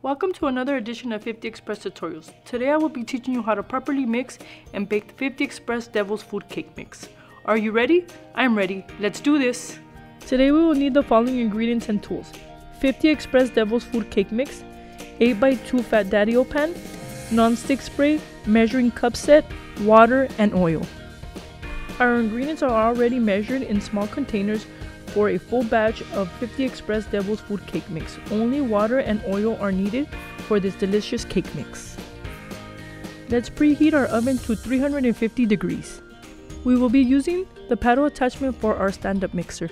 Welcome to another edition of 50Express tutorials. Today I will be teaching you how to properly mix and bake the 50Express Devil's Food Cake Mix. Are you ready? I'm ready. Let's do this! Today we will need the following ingredients and tools. 50Express Devil's Food Cake Mix, 8x2 Fat Daddy-O pan, non-stick spray, measuring cup set, water, and oil. Our ingredients are already measured in small containers for a full batch of 50Express Devil's Food Cake Mix. Only water and oil are needed for this delicious cake mix. Let's preheat our oven to 350 degrees. We will be using the paddle attachment for our stand-up mixer.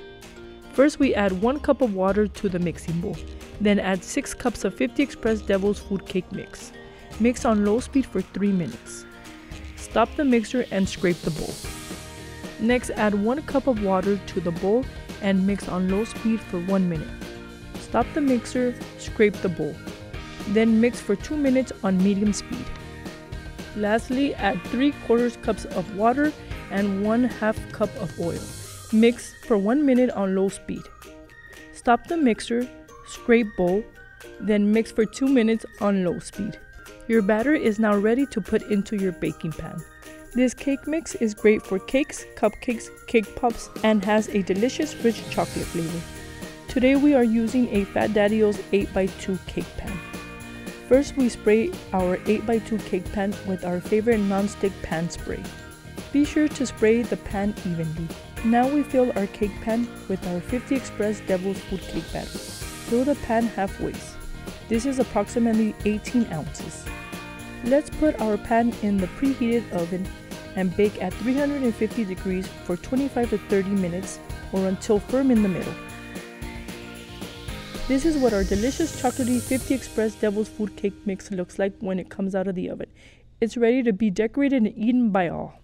First, we add 1 cup of water to the mixing bowl. Then add 6 cups of 50Express Devil's Food Cake Mix. Mix on low speed for 3 minutes. Stop the mixer and scrape the bowl. Next, add 1 cup of water to the bowl and mix on low speed for 1 minute. Stop the mixer, scrape the bowl. Then mix for 2 minutes on medium speed. Lastly, add 3/4 cups of water and 1/2 cup of oil. Mix for 1 minute on low speed. Stop the mixer, scrape bowl, then mix for 2 minutes on low speed. Your batter is now ready to put into your baking pan. This cake mix is great for cakes, cupcakes, cake pops, and has a delicious rich chocolate flavor. Today we are using a Fat Daddy-O's 8x2 cake pan. First, we spray our 8x2 cake pan with our favorite non-stick pan spray. Be sure to spray the pan evenly. Now we fill our cake pan with our 50Express Devil's Food Cake batter. Fill the pan halfway. This is approximately 18 ounces. Let's put our pan in the preheated oven and bake at 350 degrees for 25 to 30 minutes or until firm in the middle. This is what our delicious chocolatey 50Express Devil's Food Cake Mix looks like when it comes out of the oven. It's ready to be decorated and eaten by all.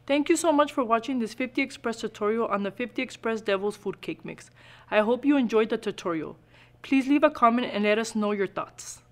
Thank you so much for watching this 50Express tutorial on the 50Express Devil's Food Cake Mix. I hope you enjoyed the tutorial. Please leave a comment and let us know your thoughts.